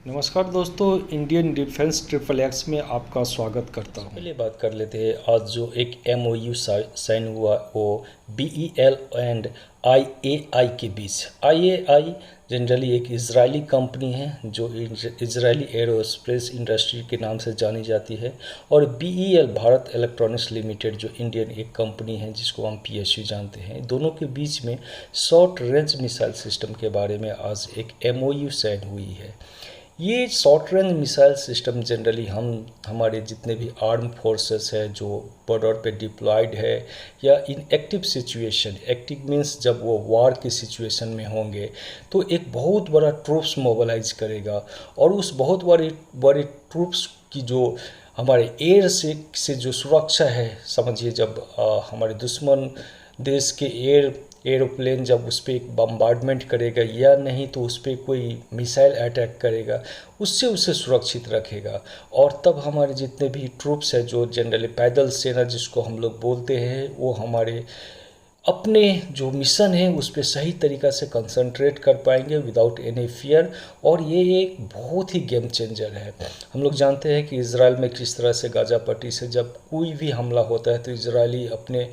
नमस्कार दोस्तों, Indian defence triple x में आपका स्वागत करता हूं। पहले बात कर लेते हैं। आज जो एक MOU साइन हुआ वो BEL एंड IAI के बीच। IAI जनरली एक इजरायली कंपनी है जो इजरायली एरोस्पेस इंडस्ट्री के नाम से जानी जाती है, और BEL भारत इलेक्ट्रॉनिक्स लिमिटेड जो इंडियन एक कंपनी है जिसको हम PSU जानते हैं। दोनों के बीच में शॉर्ट रेंज मिसाइल सिस्टम के बारे में आज एक MOU साइन हुई है। ये short range missile system generally हमारे जितने भी आर्म फोर्सेस है जो बॉर्डर पे डिप्लॉयड है या इन एक्टिव सिचुएशन, एक्टिव मीन्स जब वो वार की सिचुएशन में होंगे तो एक बहुत बड़ा ट्रूप्स मोबिलाइज करेगा, और उस बहुत बड़े बड़े ट्रूप्स की जो हमारे एयर से जो सुरक्षा है, समझिए जब हमारे दुश्मन देश के एरोप्लेन जब उस पर एक बम्बार्डमेंट करेगा या नहीं तो उस पर कोई मिसाइल अटैक करेगा, उससे उसे सुरक्षित रखेगा। और तब हमारे जितने भी ट्रूप्स हैं जो जनरली पैदल सेना जिसको हम लोग बोलते हैं, वो हमारे अपने जो मिशन है उस पर सही तरीक़ा से कंसंट्रेट कर पाएंगे विदाउट एनी फियर। और ये एक बहुत ही गेम चेंजर है। हम लोग जानते हैं कि इजराइल में किस तरह से गाज़ा पट्टी से जब कोई भी हमला होता है तो इजरायली अपने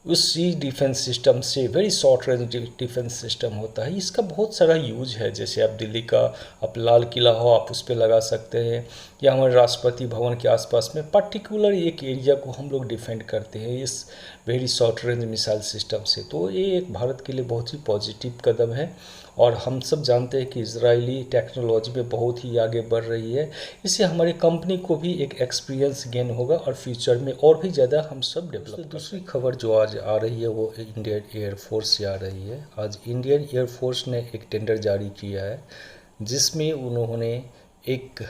उसी डिफेंस सिस्टम से very short range defence system होता है। इसका बहुत सारा यूज है, जैसे आप दिल्ली का आप लाल किला हो आप उस पर लगा सकते हैं, या हमारे राष्ट्रपति भवन के आसपास में पर्टिकुलर एक एरिया को हम लोग डिफेंड करते हैं इस very short range missile system से। तो ये एक भारत के लिए बहुत ही पॉजिटिव कदम है, और हम सब जानते हैं कि इजरायली टेक्नोलॉजी में बहुत ही आगे बढ़ रही है। इससे हमारी कंपनी को भी एक एक्सपीरियंस गेन होगा और फ्यूचर में और भी ज़्यादा हम सब डेवलप। दूसरी खबर जो आज आ रही है वो इंडियन एयरफोर्स से आ रही है। आज इंडियन एयरफोर्स ने एक टेंडर जारी किया है जिसमें उन्होंने एक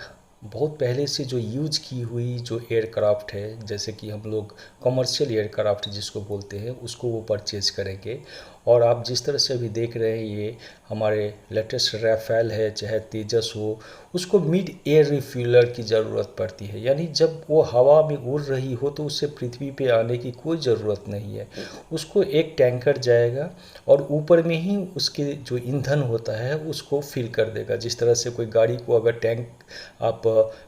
बहुत पहले से जो यूज की हुई जो एयरक्राफ्ट है, जैसे कि हम लोग कमर्शियल एयरक्राफ्ट जिसको बोलते हैं, उसको वो परचेज करेंगे। और आप जिस तरह से अभी देख रहे हैं ये हमारे लेटेस्ट राफेल है चाहे तेजस हो, उसको मिड एयर रिफ्यूलर की ज़रूरत पड़ती है। यानी जब वो हवा में उड़ रही हो तो उससे पृथ्वी पे आने की कोई ज़रूरत नहीं है, उसको एक टैंकर जाएगा और ऊपर में ही उसके जो ईंधन होता है उसको फिल कर देगा। जिस तरह से कोई गाड़ी को अगर टैंक आप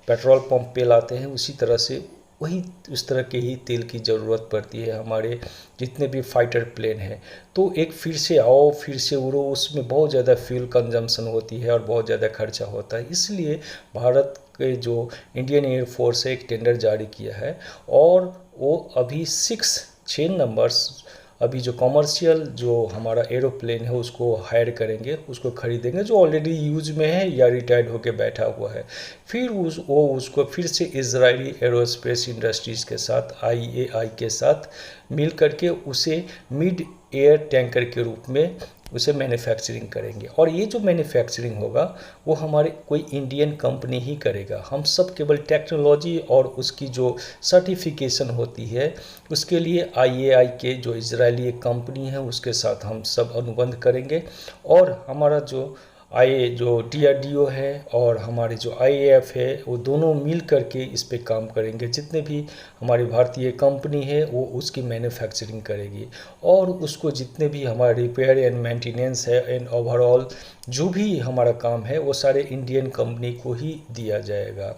पेट्रोल पंप पे लाते हैं, उसी तरह से वही उस तरह के ही तेल की ज़रूरत पड़ती है हमारे जितने भी फाइटर प्लेन हैं। तो एक फिर से आओ फिर से उड़ो, उसमें बहुत ज़्यादा फ्यूल कंजम्पशन होती है और बहुत ज़्यादा खर्चा होता है। इसलिए भारत के जो इंडियन एयरफोर्स है एक टेंडर जारी किया है, और वो अभी 6 नंबर्स अभी जो कमर्शियल जो हमारा एरोप्लेन है उसको हायर करेंगे, उसको खरीदेंगे जो ऑलरेडी यूज में है या रिटायर्ड होकर बैठा हुआ है। फिर वो उसको फिर से इजरायली एरोस्पेस इंडस्ट्रीज़ के साथ IAI के साथ मिल करके उसे मिड एयर टैंकर के रूप में उसे मैन्युफैक्चरिंग करेंगे। और ये जो मैन्युफैक्चरिंग होगा वो हमारे कोई इंडियन कंपनी ही करेगा। हम सब केवल टेक्नोलॉजी और उसकी जो सर्टिफिकेशन होती है उसके लिए IAI के जो इजरायली एक कंपनी है उसके साथ हम सब अनुबंध करेंगे, और हमारा जो DRDO है और हमारे जो IAF है वो दोनों मिल करके इस पे काम करेंगे। जितने भी हमारी भारतीय कंपनी है वो उसकी मैन्युफैक्चरिंग करेगी, और उसको जितने भी हमारा रिपेयर एंड मेंटेनेंस है एंड ओवरऑल जो भी हमारा काम है वो सारे इंडियन कंपनी को ही दिया जाएगा,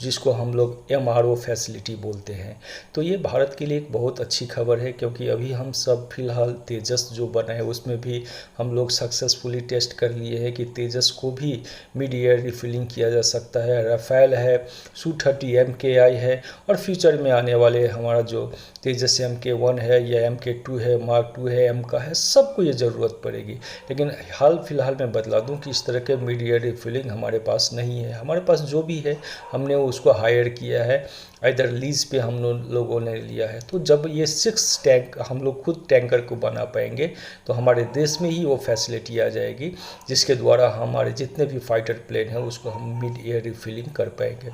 जिसको हम लोग MRO फैसिलिटी बोलते हैं। तो ये भारत के लिए एक बहुत अच्छी खबर है, क्योंकि अभी हम सब फिलहाल तेजस जो बना है उसमें भी हम लोग सक्सेसफुली टेस्ट कर लिए हैं कि तेजस को भी मिड ईयर रिफिलिंग किया जा सकता है। राफेल है, Su-30 MKI है, और फ्यूचर में आने वाले हमारा जो तेजस MK1 है या MK2 है, मार्क 2 है, M का है, सबको ये ज़रूरत पड़ेगी। लेकिन हाल फिलहाल मैं बतला दूं कि इस तरह के मिड ईयर रिफिलिंग हमारे पास नहीं है। हमारे पास जो भी है हमने उसको हायर किया है, इधर लीज पे हम लोगों ने लिया है। तो जब ये 6 टैंक हम लोग खुद टैंकर को बना पाएंगे तो हमारे देश में ही वो फैसिलिटी आ जाएगी, जिसके द्वारा हमारे जितने भी फाइटर प्लेन हैं उसको हम मिड एयर रिफिलिंग कर पाएंगे।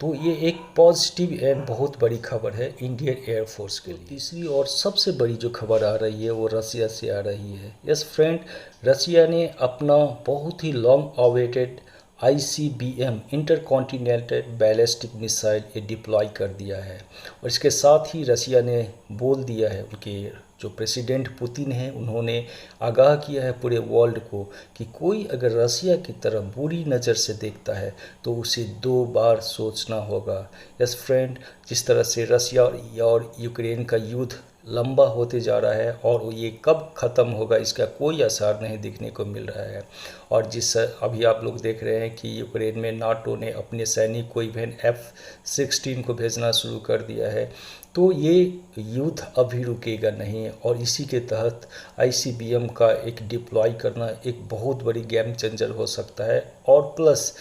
तो ये एक पॉजिटिव एंड बहुत बड़ी खबर है इंडियन एयरफोर्स के लिए। तीसरी और सबसे बड़ी जो खबर आ रही है वो रसिया से आ रही है। यस फ्रेंड, रसिया ने अपना बहुत ही long awaited ICBM intercontinental ballistic missile ये डिप्लॉय कर दिया है। और इसके साथ ही रसिया ने बोल दिया है, उनके जो प्रेसिडेंट पुतिन हैं उन्होंने आगाह किया है पूरे वर्ल्ड को कि कोई अगर रसिया की तरफ बुरी नज़र से देखता है तो उसे 2 बार सोचना होगा। यस फ्रेंड, जिस तरह से रसिया और यूक्रेन का युद्ध लंबा होते जा रहा है और ये कब ख़त्म होगा इसका कोई आसार नहीं दिखने को मिल रहा है। और जिस अभी आप लोग देख रहे हैं कि यूक्रेन में नाटो ने अपने सैनिक को इवन F-16 को भेजना शुरू कर दिया है, तो ये युद्ध अभी रुकेगा नहीं। और इसी के तहत ICBM का एक डिप्लॉय करना एक बहुत बड़ी गेम चेंजर हो सकता है। और प्लस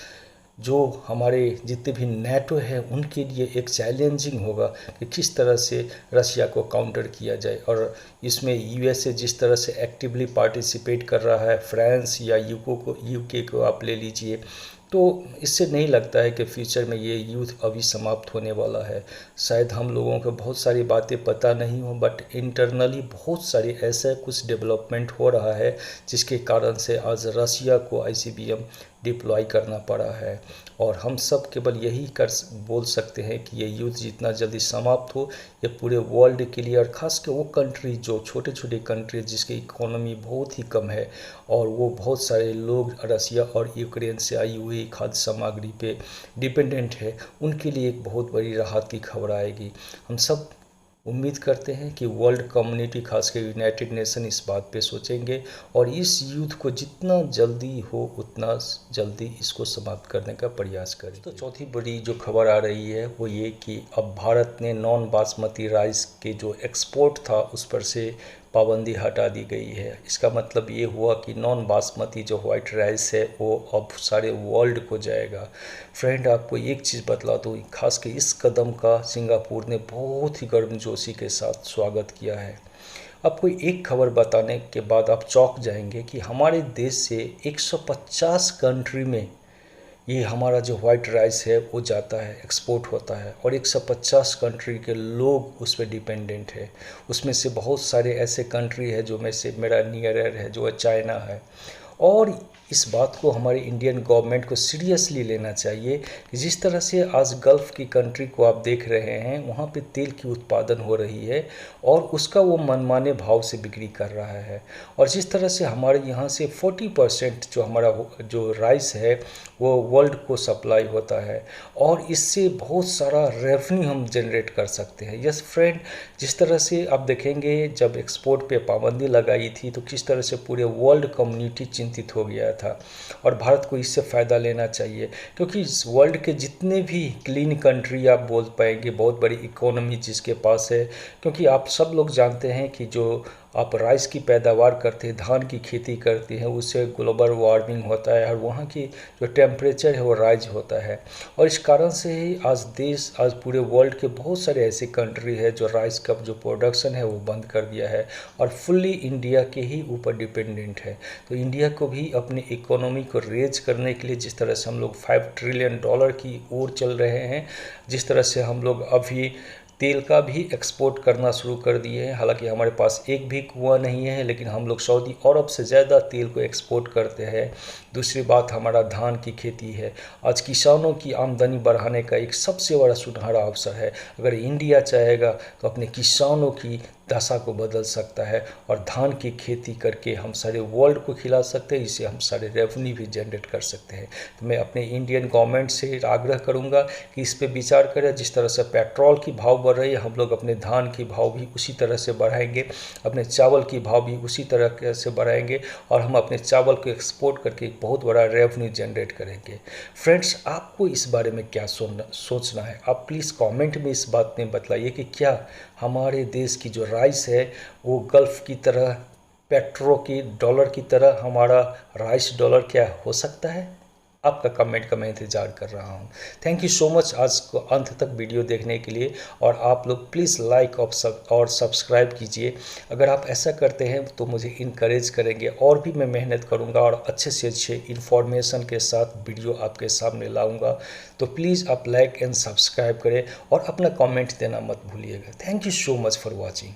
जो हमारे जितने भी NATO है उनके लिए एक चैलेंजिंग होगा कि किस तरह से रशिया को काउंटर किया जाए। और इसमें USA जिस तरह से एक्टिवली पार्टिसिपेट कर रहा है, फ्रांस या UK को आप ले लीजिए, तो इससे नहीं लगता है कि फ्यूचर में ये युद्ध अभी समाप्त होने वाला है। शायद हम लोगों को बहुत सारी बातें पता नहीं हो, बट इंटरनली बहुत सारी ऐसा कुछ डेवलपमेंट हो रहा है जिसके कारण से आज रसिया को ICBM डिप्लॉय करना पड़ा है। और हम सब केवल यही बोल सकते हैं कि ये युद्ध जितना जल्दी समाप्त हो ये पूरे वर्ल्ड के लिए, और ख़ास कर वो कंट्री जो छोटे छोटे कंट्री जिसकी इकोनॉमी बहुत ही कम है और वो बहुत सारे लोग रसिया और यूक्रेन से आई हुई खाद्य सामग्री पे डिपेंडेंट है, उनके लिए एक बहुत बड़ी राहत की खबर आएगी। हम सब उम्मीद करते हैं कि वर्ल्ड कम्युनिटी खासकर यूनाइटेड नेशन इस बात पे सोचेंगे और इस युद्ध को जितना जल्दी हो उतना जल्दी इसको समाप्त करने का प्रयास करें। तो चौथी बड़ी जो खबर आ रही है वो ये कि अब भारत ने नॉन बासमती राइस के जो एक्सपोर्ट था उस पर से पाबंदी हटा दी गई है। इसका मतलब ये हुआ कि नॉन बासमती जो वाइट राइस है वो अब सारे वर्ल्ड को जाएगा। फ्रेंड, आपको एक चीज़ बतला दूँ, खास के इस कदम का सिंगापुर ने बहुत ही गर्मजोशी के साथ स्वागत किया है। आपको एक खबर बताने के बाद आप चौंक जाएंगे कि हमारे देश से 150 कंट्री में ये हमारा जो वाइट राइस है वो जाता है, एक्सपोर्ट होता है, और 150 कंट्री के लोग उस पर डिपेंडेंट है। उसमें से बहुत सारे ऐसे कंट्री है जो में से मेरा नियरर है जो चाइना है। और इस बात को हमारे इंडियन गवर्नमेंट को सीरियसली लेना चाहिए कि जिस तरह से आज गल्फ़ की कंट्री को आप देख रहे हैं वहाँ पे तेल की उत्पादन हो रही है और उसका वो मनमाने भाव से बिक्री कर रहा है। और जिस तरह से हमारे यहाँ से 40% जो हमारा जो राइस है वो वर्ल्ड को सप्लाई होता है और इससे बहुत सारा रेवेन्यू हम जनरेट कर सकते हैं। यस फ्रेंड, जिस तरह से आप देखेंगे जब एक्सपोर्ट पे पाबंदी लगाई थी तो किस तरह से पूरे वर्ल्ड कम्युनिटी चिंतित हो गया था और भारत को इससे फ़ायदा लेना चाहिए, क्योंकि वर्ल्ड के जितने भी क्लीन कंट्री आप बोल पाएंगे, बहुत बड़ी इकोनॉमी जिसके पास है, क्योंकि आप सब लोग जानते हैं कि जो आप राइस की पैदावार करते हैं, धान की खेती करते हैं, उससे ग्लोबल वार्मिंग होता है और वहाँ की जो टेम्परेचर है वो राइज होता है। और इस कारण से ही आज पूरे वर्ल्ड के बहुत सारे ऐसे कंट्री है जो राइस का जो प्रोडक्शन है वो बंद कर दिया है और फुल्ली इंडिया के ही ऊपर डिपेंडेंट है। तो इंडिया को भी अपनी इकोनॉमी को रेज करने के लिए जिस तरह से हम लोग $5 ट्रिलियन की ओर चल रहे हैं, जिस तरह से हम लोग अभी तेल का भी एक्सपोर्ट करना शुरू कर दिए हैं। हालांकि हमारे पास एक भी कुआं नहीं है, लेकिन हम लोग सऊदी अरब से ज़्यादा तेल को एक्सपोर्ट करते हैं। दूसरी बात हमारा धान की खेती है। आज किसानों की आमदनी बढ़ाने का एक सबसे बड़ा सुनहरा अवसर है। अगर इंडिया चाहेगा तो अपने किसानों की दशा को बदल सकता है और धान की खेती करके हम सारे वर्ल्ड को खिला सकते हैं, इससे हम सारे रेवेन्यू भी जनरेट कर सकते हैं। तो मैं अपने इंडियन गवर्नमेंट से आग्रह करूंगा कि इस पे विचार करें। जिस तरह से पेट्रोल की भाव बढ़ रही है, हम लोग अपने धान की भाव भी उसी तरह से बढ़ाएंगे, अपने चावल की भाव भी उसी तरह से बढ़ाएंगे और हम अपने चावल को एक्सपोर्ट करके एक बहुत बड़ा रेवेन्यू जनरेट करेंगे। फ्रेंड्स, आपको इस बारे में क्या सोचना है? आप प्लीज़ कमेंट में इस बात में बतलाइए कि क्या हमारे देश की जो राइस है वो गल्फ़ की तरह, पेट्रो की डॉलर की तरह हमारा राइस डॉलर क्या हो सकता है? आपका कमेंट का मैं इंतज़ार कर रहा हूँ। थैंक यू सो मच आज को अंत तक वीडियो देखने के लिए, और आप लोग प्लीज़ लाइक और सब्सक्राइब कीजिए। अगर आप ऐसा करते हैं तो मुझे इनकरेज करेंगे और भी मैं मेहनत करूँगा और अच्छे से अच्छे इन्फॉर्मेशन के साथ वीडियो आपके सामने लाऊँगा। तो प्लीज़ आप लाइक एंड सब्सक्राइब करें और अपना कमेंट देना मत भूलिएगा। Thank you so much for watching.